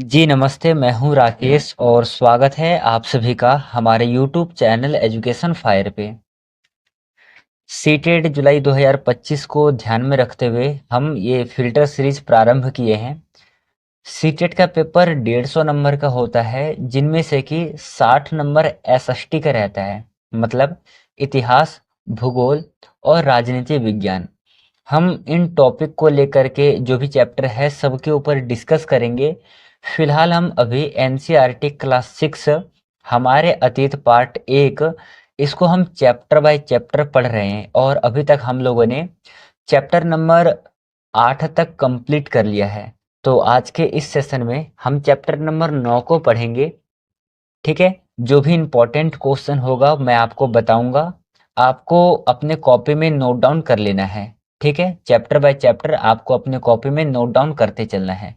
जी नमस्ते, मैं हूँ राकेश और स्वागत है आप सभी का हमारे यूट्यूब चैनल एजुकेशन फायर पे। सीटेट जुलाई 2025 को ध्यान में रखते हुए हम ये फिल्टर सीरीज प्रारंभ किए हैं। सीटेट का पेपर 150 नंबर का होता है, जिनमें से कि 60 नंबर एसएसटी का रहता है, मतलब इतिहास, भूगोल और राजनीति विज्ञान। हम इन टॉपिक को लेकर के जो भी चैप्टर है सबके ऊपर डिस्कस करेंगे। फिलहाल हम अभी एनसीईआरटी क्लास 6 हमारे अतीत पार्ट 1 इसको हम चैप्टर बाय चैप्टर पढ़ रहे हैं और अभी तक हम लोगों ने चैप्टर नंबर 8 तक कंप्लीट कर लिया है। तो आज के इस सेशन में हम चैप्टर नंबर 9 को पढ़ेंगे। ठीक है, जो भी इम्पोर्टेंट क्वेश्चन होगा मैं आपको बताऊंगा, आपको अपने कॉपी में नोट डाउन कर लेना है। ठीक है, चैप्टर बाय चैप्टर आपको अपने कॉपी में नोट डाउन करते चलना है।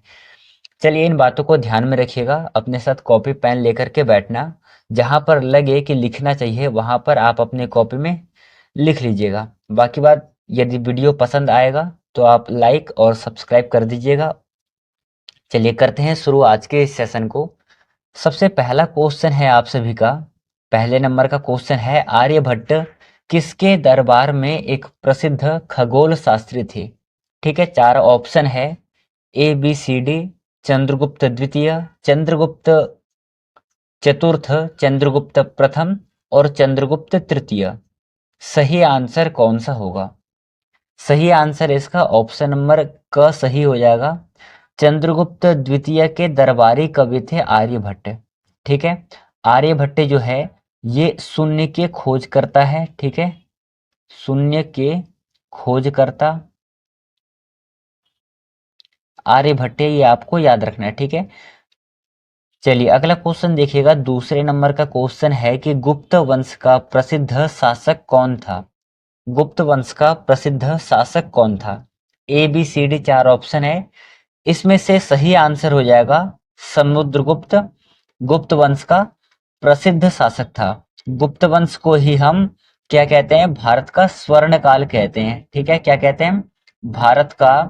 चलिए इन बातों को ध्यान में रखिएगा, अपने साथ कॉपी पेन लेकर के बैठना। जहां पर लगे कि लिखना चाहिए वहां पर आप अपने कॉपी में लिख लीजिएगा। बाकी बात, यदि वीडियो पसंद आएगा तो आप लाइक और सब्सक्राइब कर दीजिएगा। चलिए करते हैं शुरू आज के इस सेशन को। सबसे पहला क्वेश्चन है आप सभी का, पहले नंबर का क्वेश्चन है, आर्यभट्ट किसके दरबार में एक प्रसिद्ध खगोल शास्त्री थे? ठीक है, चार ऑप्शन है, A B C D, Chandragupta द्वितीय, चंद्रगुप्त चतुर्थ, चंद्रगुप्त प्रथम और चंद्रगुप्त तृतीय। सही आंसर कौन सा होगा? सही आंसर इसका ऑप्शन नंबर क सही हो जाएगा। चंद्रगुप्त द्वितीय के दरबारी कवि थे आर्यभट्ट। ठीक है, आर्यभट्ट जो है ये शून्य के खोज करता है। ठीक है, शून्य के खोजकर्ता आर्यभट्ट, ये आपको याद रखना है। ठीक है, चलिए अगला क्वेश्चन देखिएगा। दूसरे नंबर का क्वेश्चन है कि गुप्त वंश का प्रसिद्ध शासक कौन था? गुप्त वंश का प्रसिद्ध शासक कौन था? ए बी सी डी चार ऑप्शन है, इसमें से सही आंसर हो जाएगा समुद्रगुप्त। गुप्त वंश का प्रसिद्ध शासक था। गुप्त वंश को ही हम क्या कहते हैं? भारत का स्वर्ण काल कहते हैं। ठीक है, क्या कहते हैं? भारत का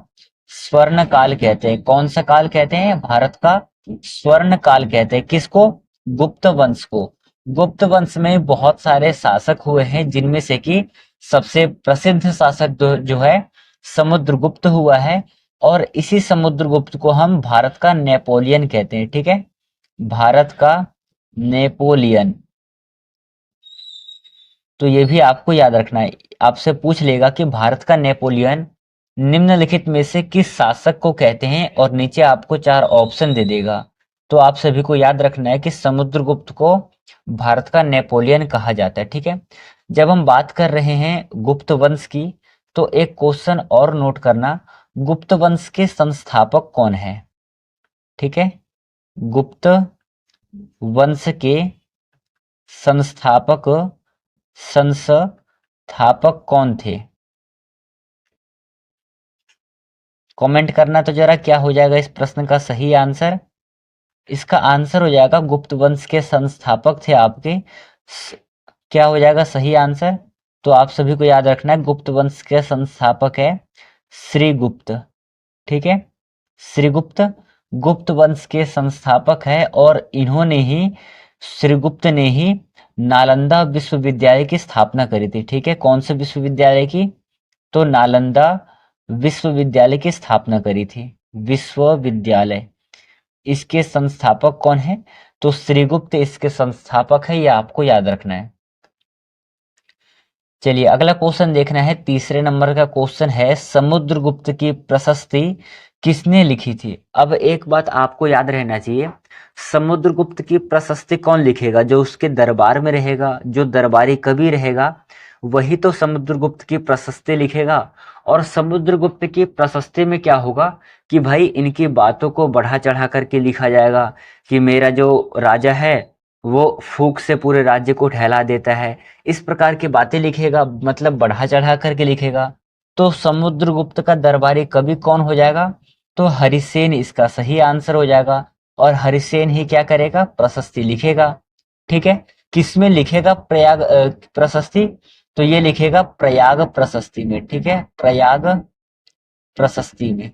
स्वर्ण काल कहते हैं। कौन सा काल कहते हैं? भारत का स्वर्ण काल कहते हैं। किसको? गुप्त वंश को। गुप्त वंश में बहुत सारे शासक हुए हैं, जिनमें से कि सबसे प्रसिद्ध शासक जो है समुद्रगुप्त हुआ है, और इसी समुद्रगुप्त को हम भारत का नेपोलियन कहते हैं। ठीक है, भारत का नेपोलियन। तो ये भी आपको याद रखना है। आपसे पूछ लेगा कि भारत का नेपोलियन निम्नलिखित में से किस शासक को कहते हैं, और नीचे आपको चार ऑप्शन दे देगा। तो आप सभी को याद रखना है कि समुद्रगुप्त को भारत का नेपोलियन कहा जाता है। ठीक है, जब हम बात कर रहे हैं गुप्त वंश की, तो एक क्वेश्चन और नोट करना, गुप्त वंश के संस्थापक कौन है? ठीक है, गुप्त वंश के संस्थापक संस्थापक कौन थे? कमेंट करना तो जरा, क्या हो जाएगा इस प्रश्न का सही आंसर? इसका आंसर हो जाएगा गुप्त वंश के संस्थापक थे आपके क्या हो जाएगा सही आंसर? तो आप सभी को याद रखना है, गुप्त वंश के संस्थापक है श्रीगुप्त। ठीक है, श्रीगुप्त गुप्त वंश के संस्थापक है, और इन्होंने ही, श्रीगुप्त ने ही नालंदा विश्वविद्यालय की स्थापना करी थी। ठीक है, कौन से विश्वविद्यालय की? तो नालंदा विश्वविद्यालय की स्थापना करी थी। विश्वविद्यालय, इसके संस्थापक कौन है? तो श्रीगुप्त इसके संस्थापक है, ये आपको याद रखना है। चलिए अगला क्वेश्चन देखना है। तीसरे नंबर का क्वेश्चन है, समुद्रगुप्त की प्रशस्ति किसने लिखी थी? अब एक बात आपको याद रहना चाहिए, समुद्रगुप्त की प्रशस्ति कौन लिखेगा? जो उसके दरबार में रहेगा, जो दरबारी कवि रहेगा, वही तो समुद्रगुप्त की प्रशस्ति लिखेगा। और समुद्रगुप्त की प्रशस्ति में क्या होगा कि भाई इनकी बातों को बढ़ा चढ़ा करके लिखा जाएगा कि मेरा जो राजा है वो फूंक से पूरे राज्य को ठहला देता है। इस प्रकार की बातें लिखेगा, मतलब बढ़ा चढ़ा करके लिखेगा। तो समुद्रगुप्त का दरबारी कवि कौन हो जाएगा? तो हरिसेन इसका सही आंसर हो जाएगा। और हरिसेन ही क्या करेगा? प्रशस्ति लिखेगा। ठीक है, किसमें लिखेगा प्रयाग प्रशस्ति? तो ये लिखेगा प्रयाग प्रशस्ति में। ठीक है, प्रयाग प्रशस्ति में।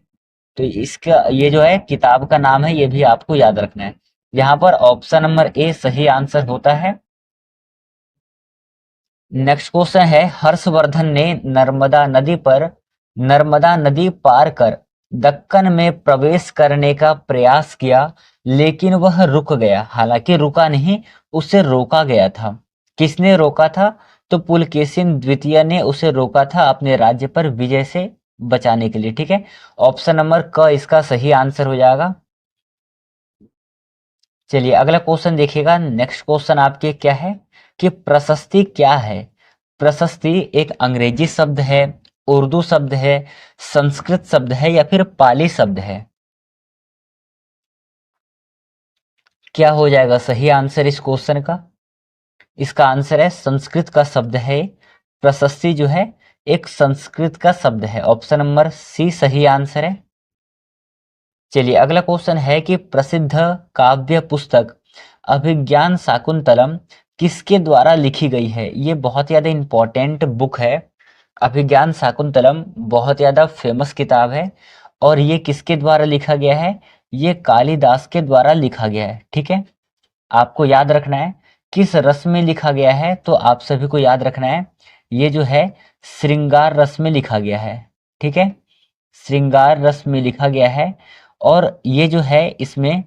तो इसका ये जो है किताब का नाम है, ये भी आपको याद रखना है। यहाँ पर ऑप्शन नंबर ए सही आंसर होता है। नेक्स्ट क्वेश्चन है, हर्षवर्धन ने नर्मदा नदी पार कर दक्कन में प्रवेश करने का प्रयास किया, लेकिन वह रुक गया। हालांकि रुका नहीं, उसे रोका गया था। किसने रोका था? तो पुलकेशिन द्वितीय ने उसे रोका था अपने राज्य पर विजय से बचाने के लिए। ठीक है, ऑप्शन नंबर क इसका सही आंसर हो जाएगा। चलिए अगला क्वेश्चन देखिएगा। नेक्स्ट क्वेश्चन आपके क्या है कि प्रशस्ति क्या है? प्रशस्ति एक अंग्रेजी शब्द है, उर्दू शब्द है, संस्कृत शब्द है या फिर पाली शब्द है? क्या हो जाएगा सही आंसर इस क्वेश्चन का? इसका आंसर है संस्कृत का शब्द है। प्रशस्ति जो है एक संस्कृत का शब्द है। ऑप्शन नंबर सी सही आंसर है। चलिए अगला क्वेश्चन है कि प्रसिद्ध काव्य पुस्तक अभिज्ञान शाकुंतलम किसके द्वारा लिखी गई है? ये बहुत ज्यादा इंपॉर्टेंट बुक है। अभिज्ञान शाकुंतलम बहुत ज्यादा फेमस किताब है और ये किसके द्वारा लिखा गया है? ये कालिदास के द्वारा लिखा गया है। ठीक है, आपको याद रखना है किस रस में लिखा गया है, तो आप सभी को याद रखना है ये जो है श्रृंगार रस में लिखा गया है। ठीक है, श्रृंगार रस में लिखा गया है और ये जो है इसमें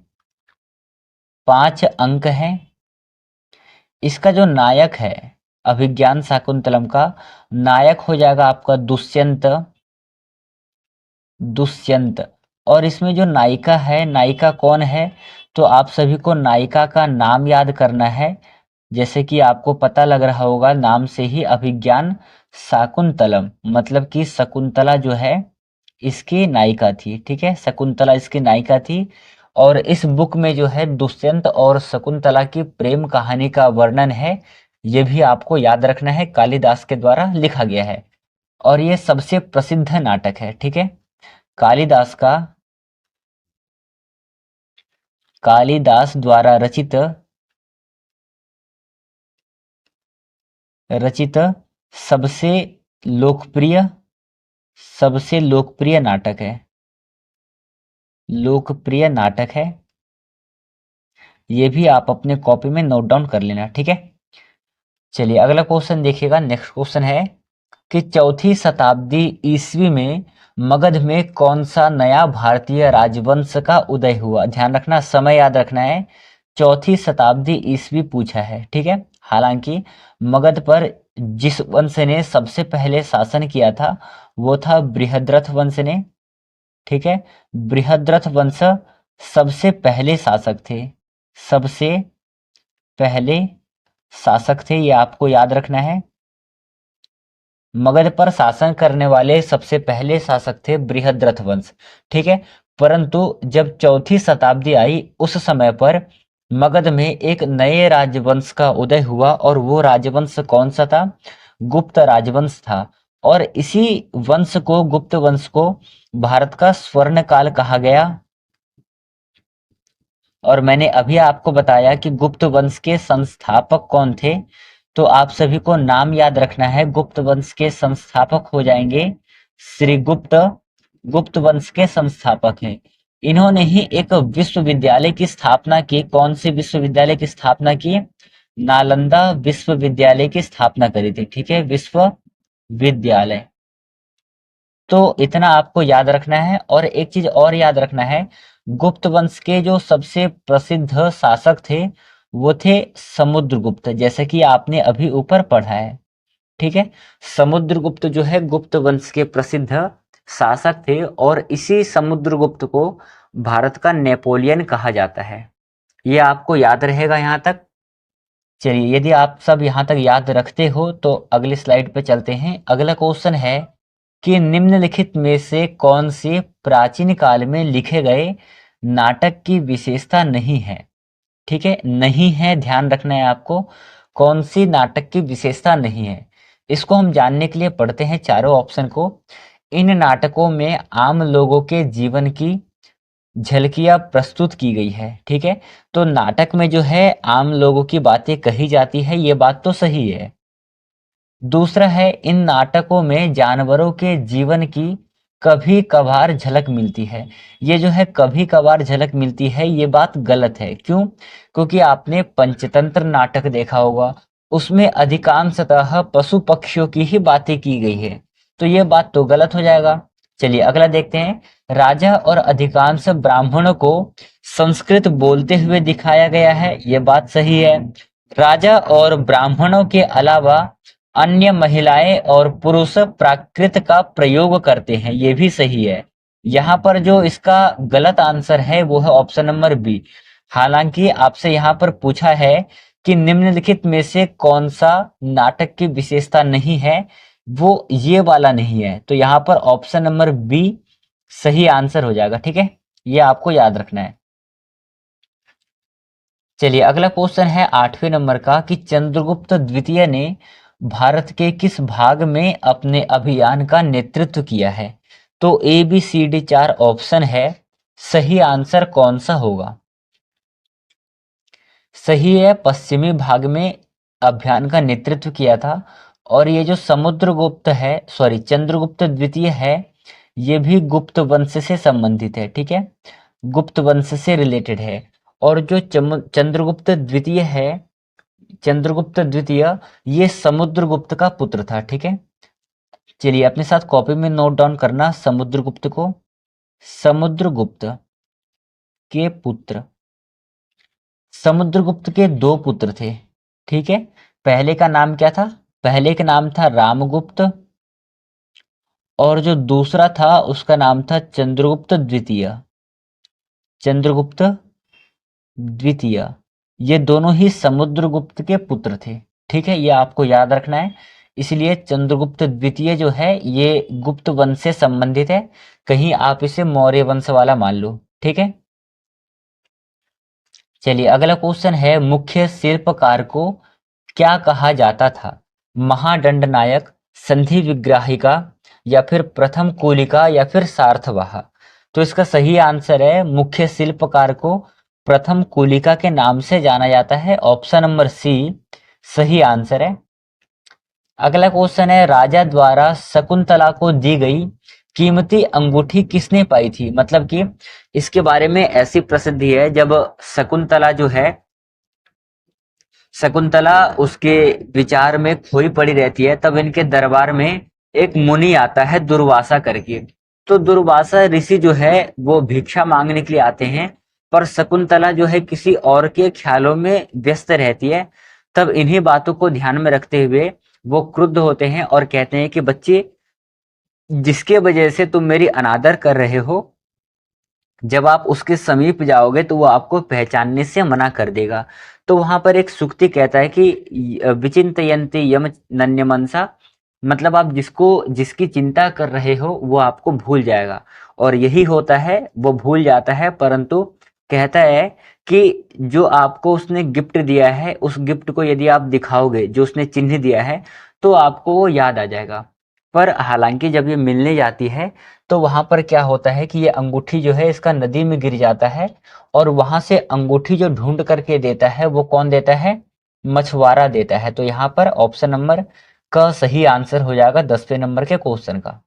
5 अंक हैं। इसका जो नायक है अभिज्ञान शाकुंतलम का, नायक हो जाएगा आपका दुष्यंत। दुष्यंत। और इसमें जो नायिका है, नायिका कौन है? तो आप सभी को नायिका का नाम याद करना है। जैसे कि आपको पता लग रहा होगा नाम से ही, अभिज्ञान शाकुंतलम मतलब कि शकुंतला जो है इसकी नायिका थी। ठीक है, शकुंतला इसकी नायिका थी। और इस बुक में जो है दुष्यंत और शकुंतला की प्रेम कहानी का वर्णन है। ये भी आपको याद रखना है, कालिदास के द्वारा लिखा गया है और ये सबसे प्रसिद्ध नाटक है। ठीक है, कालिदास का, कालिदास द्वारा रचित रचित सबसे लोकप्रिय सबसे लोकप्रिय नाटक है। लोकप्रिय नाटक है। ये भी आप अपने कॉपी में नोट डाउन कर लेना। ठीक है, चलिए अगला क्वेश्चन देखिएगा। नेक्स्ट क्वेश्चन है कि चौथी शताब्दी ईस्वी में मगध में कौन सा नया भारतीय राजवंश का उदय हुआ? ध्यान रखना, समय याद रखना है। चौथी शताब्दी ईस्वी पूछा है। ठीक है, हालांकि मगध पर जिस वंश ने सबसे पहले शासन किया था वो था बृहद्रथ वंश ने। ठीक है, बृहद्रथ वंश सबसे पहले शासक थे। सबसे पहले शासक थे, ये आपको याद रखना है। मगध पर शासन करने वाले सबसे पहले शासक थे बृहद्रथ वंश। ठीक है, परंतु जब चौथी शताब्दी आई उस समय पर मगध में एक नए राजवंश का उदय हुआ और वो राजवंश कौन सा था? गुप्त राजवंश था। और इसी वंश को, गुप्त वंश को भारत का स्वर्ण काल कहा गया। और मैंने अभी आपको बताया कि गुप्त वंश के संस्थापक कौन थे, तो आप सभी को नाम याद रखना है। गुप्त वंश के संस्थापक हो जाएंगे श्रीगुप्त। गुप्त वंश के संस्थापक हैं। इन्होंने ही एक विश्वविद्यालय की स्थापना की। कौन सी विश्वविद्यालय की स्थापना की? नालंदा विश्वविद्यालय की स्थापना करी थी। ठीक है, विश्वविद्यालय। तो इतना आपको याद रखना है। और एक चीज और याद रखना है, गुप्त वंश के जो सबसे प्रसिद्ध शासक थे वो थे समुद्रगुप्त, जैसे कि आपने अभी ऊपर पढ़ा है। ठीक है, समुद्रगुप्त जो है गुप्त वंश के प्रसिद्ध शासक थे और इसी समुद्रगुप्त को भारत का नेपोलियन कहा जाता है। ये आपको याद रहेगा यहाँ तक। चलिए, यदि आप सब यहाँ तक याद रखते हो तो अगली स्लाइड पे चलते हैं। अगला क्वेश्चन है कि निम्नलिखित में से कौन से प्राचीन काल में लिखे गए नाटक की विशेषता नहीं है? ठीक है, नहीं है, ध्यान रखना है आपको। कौन सी नाटक की विशेषता नहीं है, इसको हम जानने के लिए पढ़ते हैं चारों ऑप्शन को। इन नाटकों में आम लोगों के जीवन की झलकियां प्रस्तुत की गई है। ठीक है, तो नाटक में जो है आम लोगों की बातें कही जाती है, ये बात तो सही है। दूसरा है, इन नाटकों में जानवरों के जीवन की कभी कभार झलक मिलती है। ये जो है कभी कभार झलक मिलती है, ये बात गलत है। क्यों? क्योंकि आपने पंचतंत्र नाटक देखा होगा, उसमें अधिकांशतः पशु पक्षियों की ही बातें की गई है, तो ये बात तो गलत हो जाएगा। चलिए अगला देखते हैं। राजा और अधिकांश ब्राह्मणों को संस्कृत बोलते हुए दिखाया गया है, ये बात सही है। राजा और ब्राह्मणों के अलावा अन्य महिलाएं और पुरुष प्राकृत का प्रयोग करते हैं, ये भी सही है। यहाँ पर जो इसका गलत आंसर है वो है ऑप्शन नंबर बी। हालांकि आपसे यहाँ पर पूछा है कि निम्नलिखित में से कौन सा नाटक की विशेषता नहीं है, वो ये वाला नहीं है, तो यहाँ पर ऑप्शन नंबर बी सही आंसर हो जाएगा। ठीक है, ये आपको याद रखना है। चलिए अगला क्वेश्चन है 8वें नंबर का कि चंद्रगुप्त द्वितीय ने भारत के किस भाग में अपने अभियान का नेतृत्व किया है? तो A B C D 4 option है, सही आंसर कौन सा होगा? सही है, पश्चिमी भाग में अभियान का नेतृत्व किया था। और ये जो समुद्रगुप्त है, सॉरी चंद्रगुप्त द्वितीय है, ये भी गुप्त वंश से संबंधित है। ठीक है, गुप्त वंश से रिलेटेड है। और जो चंद्रगुप्त द्वितीय है, चंद्रगुप्त द्वितीय ये समुद्रगुप्त का पुत्र था। ठीक है, चलिए अपने साथ कॉपी में नोट डाउन करना समुद्रगुप्त को। समुद्रगुप्त के पुत्र, समुद्रगुप्त के दो पुत्र थे। ठीक है, पहले का नाम क्या था? पहले का नाम था रामगुप्त, और जो दूसरा था उसका नाम था चंद्रगुप्त द्वितीय। चंद्रगुप्त द्वितीय, ये दोनों ही समुद्रगुप्त के पुत्र थे। ठीक है, ये आपको याद रखना है। इसलिए चंद्रगुप्त द्वितीय जो है ये गुप्त वंश से संबंधित है, कहीं आप इसे मौर्य वंश वाला मान लो। ठीक है, चलिए अगला क्वेश्चन है, मुख्य शिल्पकार को क्या कहा जाता था? महादंड नायक, संधि विग्राहिका, या फिर प्रथम कूलिका, या फिर सार्थवाह? तो इसका सही आंसर है, मुख्य शिल्पकार को प्रथम कूलिका के नाम से जाना जाता है। ऑप्शन नंबर सी सही आंसर है। अगला क्वेश्चन है, राजा द्वारा शकुंतला को दी गई कीमती अंगूठी किसने पाई थी? मतलब कि इसके बारे में ऐसी प्रसिद्धि है, जब शकुंतला जो है, शकुंतला उसके विचार में खोई पड़ी रहती है, तब इनके दरबार में एक मुनि आता है दुर्वासा करके। तो दुर्वासा ऋषि जो है वो भिक्षा मांगने के लिए आते हैं, पर शकुंतला जो है किसी और के ख्यालों में व्यस्त रहती है। तब इन्हीं बातों को ध्यान में रखते हुए वो क्रुद्ध होते हैं और कहते हैं कि बच्चे, जिसके वजह से तुम मेरी अनादर कर रहे हो, जब आप उसके समीप जाओगे तो वो आपको पहचानने से मना कर देगा। तो वहां पर एक सूक्ति कहता है कि विचिंतयन्ति यम नन्यमनसा, मतलब आप जिसको जिसकी चिंता कर रहे हो वो आपको भूल जाएगा। और यही होता है, वो भूल जाता है, परंतु कहता है कि जो आपको उसने गिफ्ट दिया है, उस गिफ्ट को यदि आप दिखाओगे, जो उसने चिन्ह दिया है, तो आपको वो याद आ जाएगा। पर हालांकि जब ये मिलने जाती है तो वहां पर क्या होता है कि ये अंगूठी जो है इसका नदी में गिर जाता है, और वहां से अंगूठी जो ढूंढ करके देता है वो कौन देता है? मछुआरा देता है। तो यहाँ पर ऑप्शन नंबर का सही आंसर हो जाएगा 10वें नंबर के क्वेश्चन का।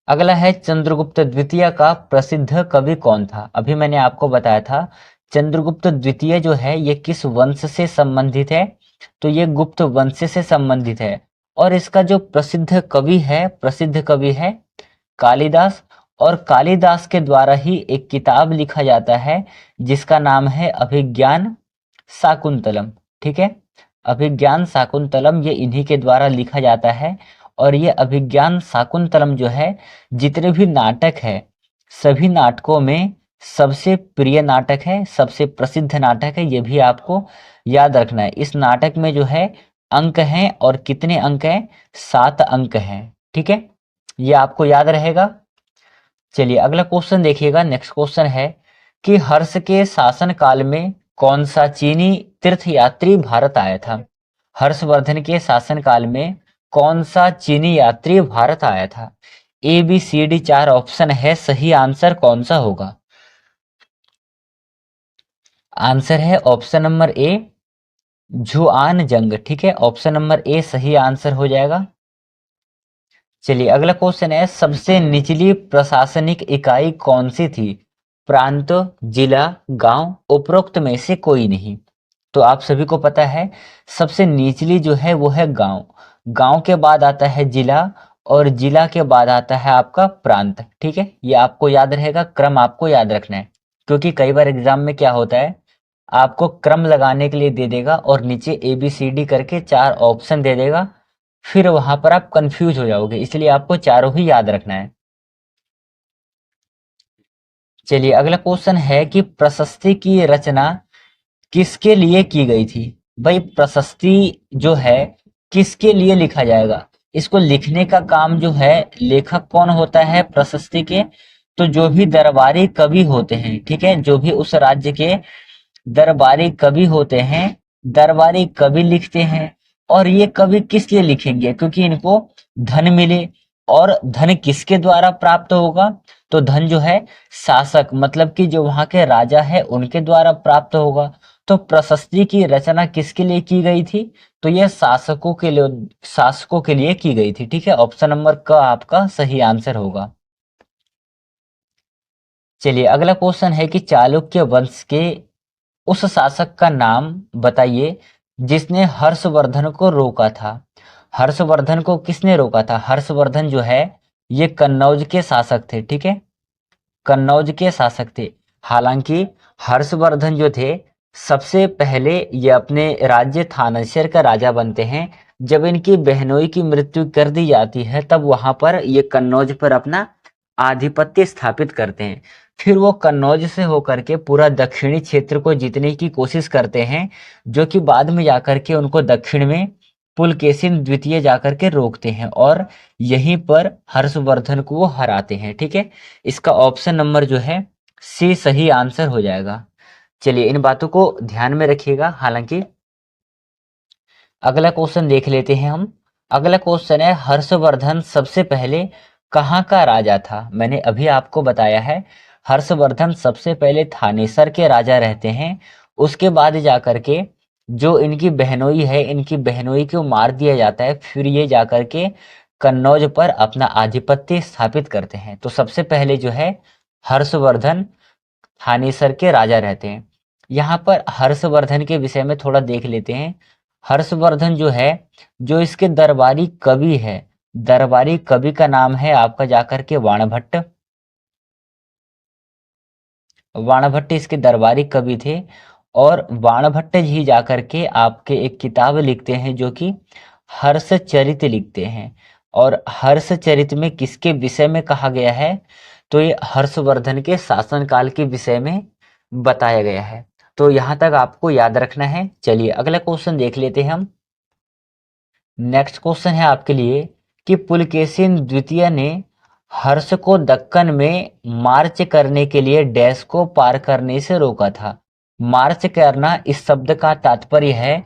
अगला है, चंद्रगुप्त द्वितीय का प्रसिद्ध कवि कौन था? अभी मैंने आपको बताया था चंद्रगुप्त द्वितीय जो है ये किस वंश से संबंधित है, तो ये गुप्त वंश से संबंधित है। और इसका जो प्रसिद्ध कवि है, प्रसिद्ध कवि है कालिदास। और कालिदास के द्वारा ही एक किताब लिखा जाता है जिसका नाम है अभिज्ञान शाकुंतलम। ठीक है, अभिज्ञान शाकुंतलम ये इन्हीं के द्वारा लिखा जाता है। और ये अभिज्ञान शाकुंतलम जो है, जितने भी नाटक है, सभी नाटकों में सबसे प्रिय नाटक है, सबसे प्रसिद्ध नाटक है। ये भी आपको याद रखना है। इस नाटक में जो है अंक हैं, और कितने अंक हैं? 7 अंक हैं। ठीक है, ये आपको याद रहेगा। चलिए अगला क्वेश्चन देखिएगा। नेक्स्ट क्वेश्चन है कि हर्ष के शासन काल में कौन सा चीनी तीर्थयात्री भारत आया था? हर्षवर्धन के शासन काल में कौन सा चीनी यात्री भारत आया था? A B C D 4 option है, सही आंसर कौन सा होगा? आंसर है ऑप्शन नंबर ए, झुआन जंग। ठीक है, ऑप्शन नंबर ए सही आंसर हो जाएगा। चलिए अगला क्वेश्चन है, सबसे निचली प्रशासनिक इकाई कौन सी थी? प्रांत, जिला, गांव, उपरोक्त में से कोई नहीं। तो आप सभी को पता है सबसे निचली जो है वो है गांव, गांव के बाद आता है जिला, और जिला के बाद आता है आपका प्रांत। ठीक है, ये आपको याद रहेगा, क्रम आपको याद रखना है, क्योंकि कई बार एग्जाम में क्या होता है, आपको क्रम लगाने के लिए दे देगा और नीचे ए बी सी डी करके 4 ऑप्शन दे देगा, फिर वहां पर आप कंफ्यूज हो जाओगे, इसलिए आपको चारों ही याद रखना है। चलिए अगला क्वेश्चन है कि प्रशस्ति की रचना किसके लिए की गई थी? भाई प्रशस्ति जो है किसके लिए लिखा जाएगा? इसको लिखने का काम जो है, लेखक कौन होता है प्रशस्ति के? तो जो भी दरबारी कवि होते हैं, ठीक है, जो भी उस राज्य के दरबारी कवि होते हैं, दरबारी कवि लिखते हैं। और ये कवि किस लिए लिखेंगे? क्योंकि इनको धन मिले, और धन किसके द्वारा प्राप्त होगा? तो धन जो है शासक, मतलब कि जो वहां के राजा है उनके द्वारा प्राप्त होगा। तो प्रशस्ति की रचना किसके लिए की गई थी? तो यह शासकों के लिए की गई थी। ठीक है, ऑप्शन नंबर क आपका सही आंसर होगा। चलिए अगला क्वेश्चन है कि चालुक्य वंश के उस शासक का नाम बताइए जिसने हर्षवर्धन को रोका था। हर्षवर्धन को किसने रोका था? हर्षवर्धन जो है ये कन्नौज के शासक थे। ठीक है, कन्नौज के शासक थे। हालांकि हर्षवर्धन जो थे, सबसे पहले ये अपने राज्य थानेश्वर का राजा बनते हैं। जब इनकी बहनोई की मृत्यु कर दी जाती है, तब वहां पर ये कन्नौज पर अपना आधिपत्य स्थापित करते हैं। फिर वो कन्नौज से होकर के पूरा दक्षिणी क्षेत्र को जीतने की कोशिश करते हैं, जो कि बाद में जाकर के उनको दक्षिण में पुलकेशिन द्वितीय जाकर के रोकते हैं, और यहीं पर हर्षवर्धन को वो हराते हैं। ठीक है, इसका ऑप्शन नंबर जो है सी सही आंसर हो जाएगा। चलिए इन बातों को ध्यान में रखिएगा। हालांकि अगला क्वेश्चन देख लेते हैं हम। अगला क्वेश्चन है, हर्षवर्धन सबसे पहले कहाँ का राजा था? मैंने अभी आपको बताया है, हर्षवर्धन सबसे पहले थानेसर के राजा रहते हैं। उसके बाद जाकर के जो इनकी बहनोई है, इनकी बहनोई को मार दिया जाता है, फिर ये जाकर के कन्नौज पर अपना आधिपत्य स्थापित करते हैं। तो सबसे पहले जो है हर्षवर्धन थानेसर के राजा रहते हैं। यहाँ पर हर्षवर्धन के विषय में थोड़ा देख लेते हैं। हर्षवर्धन जो है, जो इसके दरबारी कवि है, दरबारी कवि का नाम है आपका जाकर के वाणभट्ट। वाणभट्ट इसके दरबारी कवि थे, और वाणभट्ट जी जाकर के आपके एक किताब लिखते हैं जो कि हर्षचरित लिखते हैं। और हर्षचरित में किसके विषय में कहा गया है? तो ये हर्षवर्धन के शासनकाल के विषय में बताया गया है। तो यहां तक आपको याद रखना है। चलिए अगला क्वेश्चन देख लेते हैं हम। नेक्स्ट क्वेश्चन है आपके लिए कि पुलकेशिन द्वितीय ने हर्ष को दक्कन में मार्च करने के लिए डैश को पार करने से रोका था। मार्च करना, इस शब्द का तात्पर्य है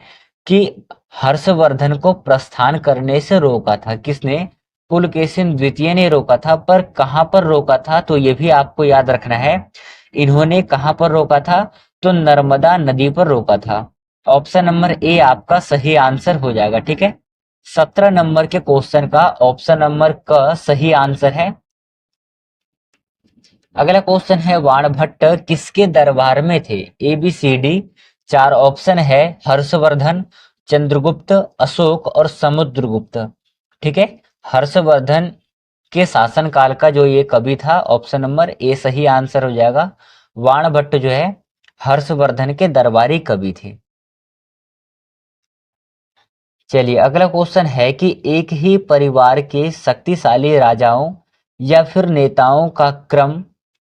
कि हर्षवर्धन को प्रस्थान करने से रोका था। किसने? पुलकेशिन द्वितीय ने रोका था। पर कहां पर रोका था? तो ये भी आपको याद रखना है। इन्होंने कहां पर रोका था? तो नर्मदा नदी पर रोका था। ऑप्शन नंबर ए आपका सही आंसर हो जाएगा। ठीक है, 17 नंबर के क्वेश्चन का ऑप्शन नंबर क सही आंसर है। अगला क्वेश्चन है, वाणभट्ट किसके दरबार में थे? A B C D 4 option है, हर्षवर्धन, चंद्रगुप्त, अशोक और समुद्रगुप्त। ठीक है, हर्षवर्धन के शासनकाल का जो ये कवि था, ऑप्शन नंबर ए सही आंसर हो जाएगा। वाणभट्ट जो है हर्षवर्धन के दरबारी कवि थे। चलिए अगला क्वेश्चन है कि एक ही परिवार के शक्तिशाली राजाओं या फिर नेताओं का क्रम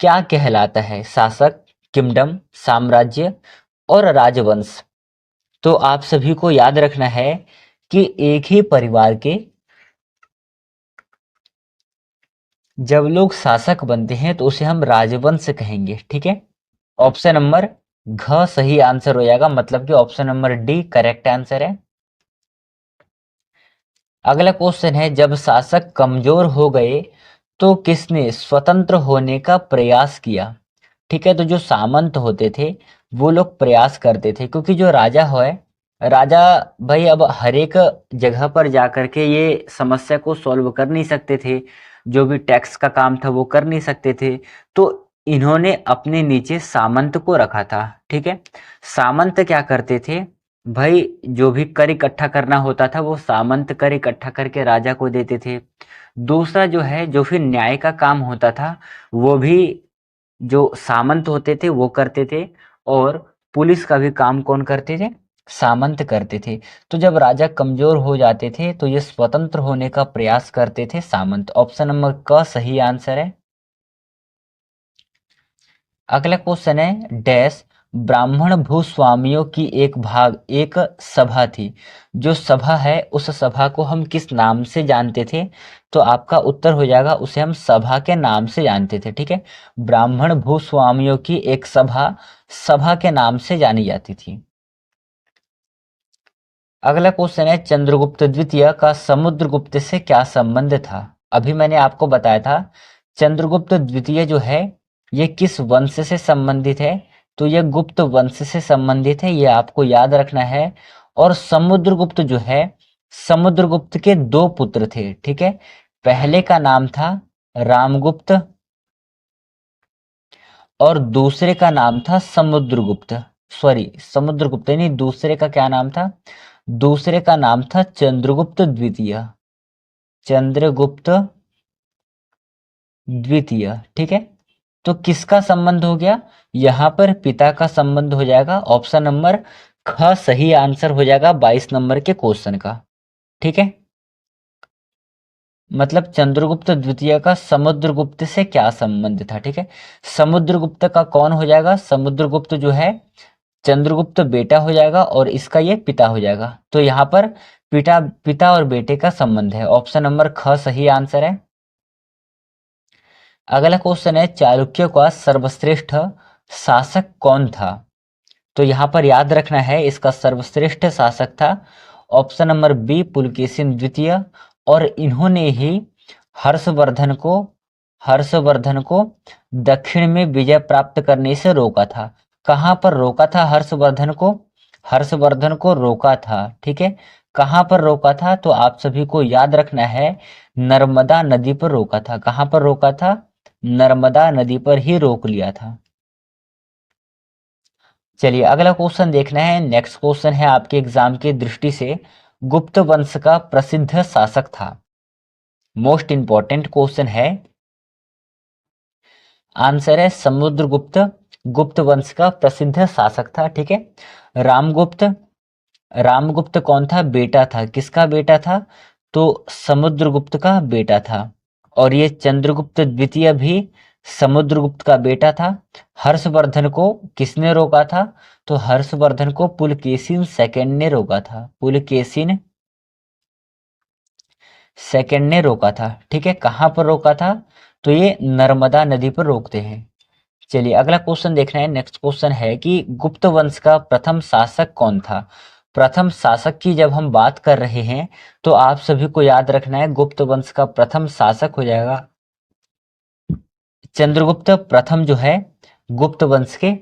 क्या कहलाता है? शासक, किंगडम, साम्राज्य और राजवंश। तो आप सभी को याद रखना है कि एक ही परिवार के जब लोग शासक बनते हैं तो उसे हम राजवंश कहेंगे। ठीक है, ऑप्शन नंबर घ सही आंसर हो जाएगा, मतलब कि option number D correct answer है। अगला क्वेश्चन है, जब शासक कमजोर हो गए तो किसने स्वतंत्र होने का प्रयास किया? ठीक है, तो जो सामंत होते थे वो लोग प्रयास करते थे, क्योंकि जो राजा है, राजा भाई अब हर एक जगह पर जा करके ये समस्या को सॉल्व कर नहीं सकते थे, जो भी टैक्स का काम था वो कर नहीं सकते थे, तो इन्होंने अपने नीचे सामंत को रखा था। ठीक है, सामंत क्या करते थे भाई, जो भी कर इकट्ठा करना होता था वो सामंत कर इकट्ठा करके राजा को देते थे। दूसरा जो है, जो फिर न्याय का काम होता था वो भी जो सामंत होते थे वो करते थे, और पुलिस का भी काम कौन करते थे, सामंत करते थे। तो जब राजा कमजोर हो जाते थे तो ये स्वतंत्र होने का प्रयास करते थे सामंत। ऑप्शन नंबर क सही आंसर है। अगला क्वेश्चन है डैश ब्राह्मण भूस्वामियों की एक सभा थी। जो सभा है उस सभा को हम किस नाम से जानते थे? तो आपका उत्तर हो जाएगा उसे हम सभा के नाम से जानते थे। ठीक है, ब्राह्मण भूस्वामियों की एक सभा सभा के नाम से जानी जाती थी। अगला क्वेश्चन है चंद्रगुप्त द्वितीय का समुद्रगुप्त से क्या संबंध था? अभी मैंने आपको बताया था चंद्रगुप्त द्वितीय जो है ये किस वंश से संबंधित है, तो ये गुप्त वंश से संबंधित है, ये आपको याद रखना है। और समुद्रगुप्त जो है, समुद्रगुप्त के दो पुत्र थे। ठीक है, पहले का नाम था रामगुप्त और दूसरे का नाम था समुद्रगुप्त। सॉरी, समुद्रगुप्त नहीं, दूसरे का क्या नाम था? दूसरे का नाम था चंद्रगुप्त द्वितीय। चंद्रगुप्त द्वितीय। ठीक है, तो किसका संबंध हो गया? यहां पर पिता का संबंध हो जाएगा। ऑप्शन नंबर ख सही आंसर हो जाएगा 22 नंबर के क्वेश्चन का। ठीक है, मतलब चंद्रगुप्त द्वितीय का समुद्रगुप्त से क्या संबंध था। ठीक है, समुद्रगुप्त का कौन हो जाएगा? समुद्रगुप्त जो है चंद्रगुप्त बेटा हो जाएगा और इसका ये पिता हो जाएगा। तो यहाँ पर पिता पिता और बेटे का संबंध है। ऑप्शन नंबर ख सही आंसर है। अगला क्वेश्चन है चालुक्य का सर्वश्रेष्ठ शासक कौन था? तो यहाँ पर याद रखना है इसका सर्वश्रेष्ठ शासक था ऑप्शन नंबर बी पुलकेशिन द्वितीय, और इन्होंने ही हर्षवर्धन को हर्षवर्धन को दक्षिण में विजय प्राप्त करने से रोका था। कहाँ पर रोका था हर्षवर्धन को? हर्षवर्धन को रोका था। ठीक है, कहाँ पर रोका था? तो आप सभी को याद रखना है नर्मदा नदी पर रोका था। कहाँ पर रोका था? नर्मदा नदी पर ही रोक लिया था। चलिए अगला क्वेश्चन देखना है। नेक्स्ट क्वेश्चन है आपके एग्जाम की दृष्टि से गुप्त वंश का प्रसिद्ध शासक था। मोस्ट इंपॉर्टेंट क्वेश्चन है। आंसर है समुद्रगुप्त गुप्त वंश का प्रसिद्ध शासक था। ठीक है, रामगुप्त रामगुप्त कौन था? बेटा था। किसका बेटा था? तो समुद्रगुप्त का बेटा था। और ये चंद्रगुप्त द्वितीय भी समुद्रगुप्त का बेटा था। हर्षवर्धन को किसने रोका था? तो हर्षवर्धन को पुलकेशिन सेकंड ने रोका था। पुलकेशिन सेकंड ने रोका था। ठीक है, कहाँ पर रोका था? तो ये नर्मदा नदी पर रोकते हैं। चलिए अगला क्वेश्चन देखना है। नेक्स्ट क्वेश्चन है कि गुप्त वंश का प्रथम शासक कौन था? प्रथम शासक की जब हम बात कर रहे हैं तो आप सभी को याद रखना है गुप्त वंश का प्रथम शासक हो जाएगा चंद्रगुप्त प्रथम, जो है गुप्त वंश के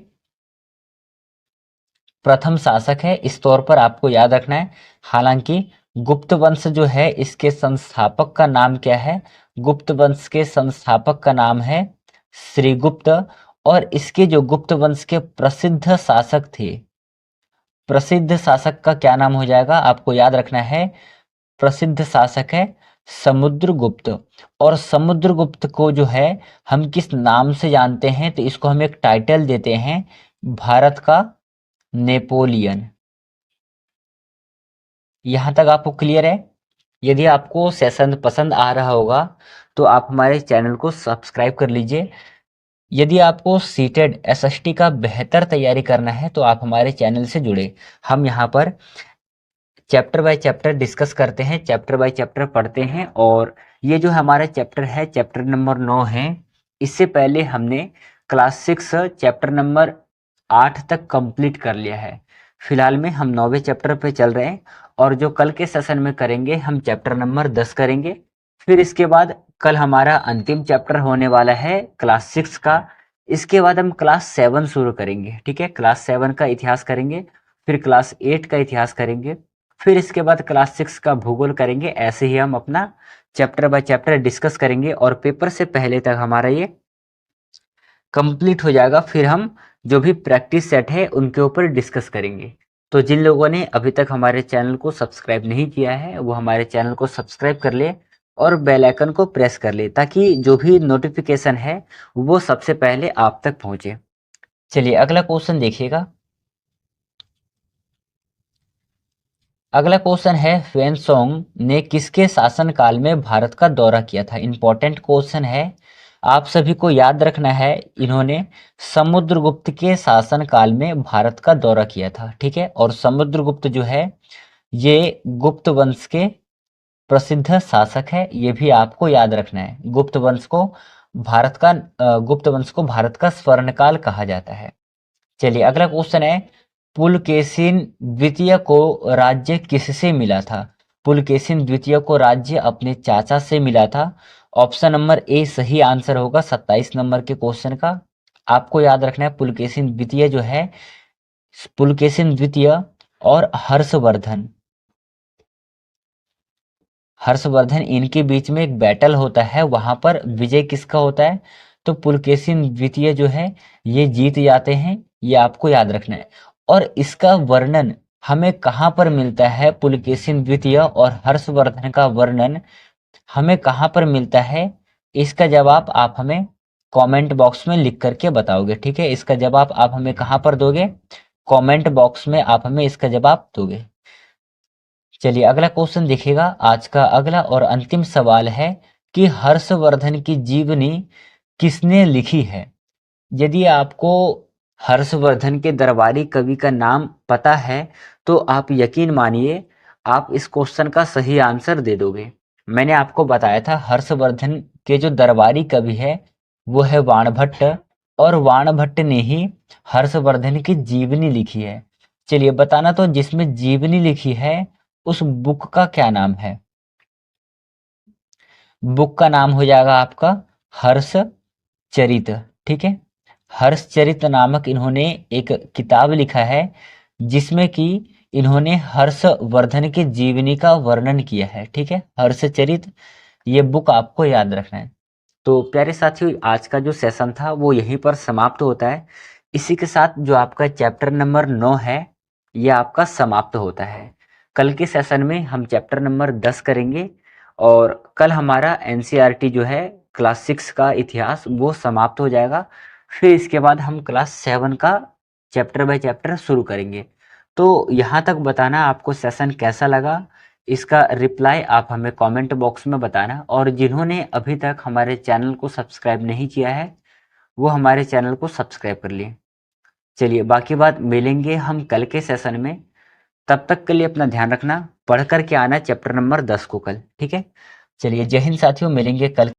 प्रथम शासक है, इस तौर पर आपको याद रखना है। हालांकि गुप्त वंश जो है इसके संस्थापक का नाम क्या है? गुप्त वंश के संस्थापक का नाम है श्रीगुप्त, और इसके जो गुप्त वंश के प्रसिद्ध शासक थे, प्रसिद्ध शासक का क्या नाम हो जाएगा? आपको याद रखना है प्रसिद्ध शासक है समुद्रगुप्त। और समुद्रगुप्त को जो है हम किस नाम से जानते हैं? तो इसको हम एक टाइटल देते हैं भारत का नेपोलियन। यहाँ तक आपको क्लियर है? यदि आपको सेशन पसंद आ रहा होगा तो आप हमारे चैनल को सब्सक्राइब कर लीजिए। यदि आपको सीटेड एसएसटी का बेहतर तैयारी करना है तो आप हमारे चैनल से जुड़े। हम यहाँ पर चैप्टर बाय चैप्टर डिस्कस करते हैं, चैप्टर बाय चैप्टर पढ़ते हैं, और ये जो हमारा चैप्टर है चैप्टर नंबर 9 है। इससे पहले हमने क्लास 6 चैप्टर नंबर 8 तक कंप्लीट कर लिया है। फिलहाल में हम 9वें चैप्टर पे चल रहे हैं, और जो कल के सेशन में करेंगे हम चैप्टर नंबर 10 करेंगे। फिर इसके बाद कल हमारा अंतिम चैप्टर होने वाला है क्लास 6 का। इसके बाद हम क्लास 7 शुरू करेंगे। ठीक है, क्लास 7 का इतिहास करेंगे। फिर क्लास 8 का इतिहास करेंगे, फिर इसके बाद क्लास 6 का भूगोल करेंगे। ऐसे ही हम अपना चैप्टर बाय चैप्टर डिस्कस करेंगे और पेपर से पहले तक हमारा ये कंप्लीट हो जाएगा। फिर हम जो भी प्रैक्टिस सेट है उनके ऊपर डिस्कस करेंगे। तो जिन लोगों ने अभी तक हमारे चैनल को सब्सक्राइब नहीं किया है वो हमारे चैनल को सब्सक्राइब कर ले और बेल आइकन को प्रेस कर ले, ताकि जो भी नोटिफिकेशन है वो सबसे पहले आप तक पहुंचे। चलिए अगला क्वेश्चन देखिएगा। अगला क्वेश्चन है, ह्वेनसोंग ने किसके शासनकाल में भारत का दौरा किया था? इंपॉर्टेंट क्वेश्चन है, आप सभी को याद रखना है। इन्होंने समुद्रगुप्त के शासनकाल में भारत का दौरा किया था, ठीक है। और समुद्रगुप्त जो है ये गुप्त वंश के प्रसिद्ध शासक है, ये भी आपको याद रखना है। गुप्त वंश को भारत का स्वर्णकाल कहा जाता है। चलिए अगला क्वेश्चन है, पुलकेशिन द्वितीय को राज्य किससे मिला था? पुलकेशिन द्वितीय को राज्य अपने चाचा से मिला था। ऑप्शन नंबर ए सही आंसर होगा 27 नंबर के क्वेश्चन का। आपको याद रखना है पुलकेशिन द्वितीय जो है, पुलकेशिन द्वितीय और हर्षवर्धन इनके बीच में एक बैटल होता है, वहां पर विजय किसका होता है? तो पुलकेशिन द्वितीय जो है ये जीत जाते हैं, ये आपको याद रखना है। और इसका वर्णन हमें कहाँ पर मिलता है? पुलकेशिन द्वितीय और हर्षवर्धन का वर्णन हमें कहाँ पर मिलता है? इसका जवाब आप हमें कमेंट बॉक्स में लिख करके बताओगे, ठीक है। इसका जवाब आप हमें कहाँ पर दोगे? कमेंट बॉक्स में आप हमें इसका जवाब दोगे। चलिए अगला क्वेश्चन देखिएगा। आज का अगला और अंतिम सवाल है कि हर्षवर्धन की जीवनी किसने लिखी है? यदि आपको हर्षवर्धन के दरबारी कवि का नाम पता है तो आप यकीन मानिए आप इस क्वेश्चन का सही आंसर दे दोगे। मैंने आपको बताया था हर्षवर्धन के जो दरबारी कवि है वो है वाणभट्ट, और वाणभट्ट ने ही हर्षवर्धन की जीवनी लिखी है। चलिए बताना, तो जिसमें जीवनी लिखी है उस बुक का क्या नाम है? बुक का नाम हो जाएगा आपका हर्षचरित, ठीक है। हर्षचरित नामक इन्होंने एक किताब लिखा है जिसमें कि इन्होंने हर्षवर्धन की जीवनी का वर्णन किया है, ठीक है। हर्षचरित, ये बुक आपको याद रखना है। तो प्यारे साथियों, आज का जो सेशन था वो यहीं पर समाप्त होता है। इसी के साथ जो आपका चैप्टर नंबर 9 है ये आपका समाप्त होता है। कल के सेशन में हम चैप्टर नंबर 10 करेंगे और कल हमारा एनसीईआरटी जो है क्लास 6 का इतिहास वो समाप्त हो जाएगा। फिर इसके बाद हम क्लास 7 का चैप्टर बाय चैप्टर शुरू करेंगे। तो यहाँ तक बताना आपको सेशन कैसा लगा, इसका रिप्लाई आप हमें कमेंट बॉक्स में बताना। और जिन्होंने अभी तक हमारे चैनल को सब्सक्राइब नहीं किया है वो हमारे चैनल को सब्सक्राइब कर लिए। चलिए बाकी बात मिलेंगे हम कल के सेशन में। तब तक के लिए अपना ध्यान रखना, पढ़ कर के आना चैप्टर नंबर 10 को कल, ठीक है। चलिए जय हिंद साथियों, मिलेंगे कल।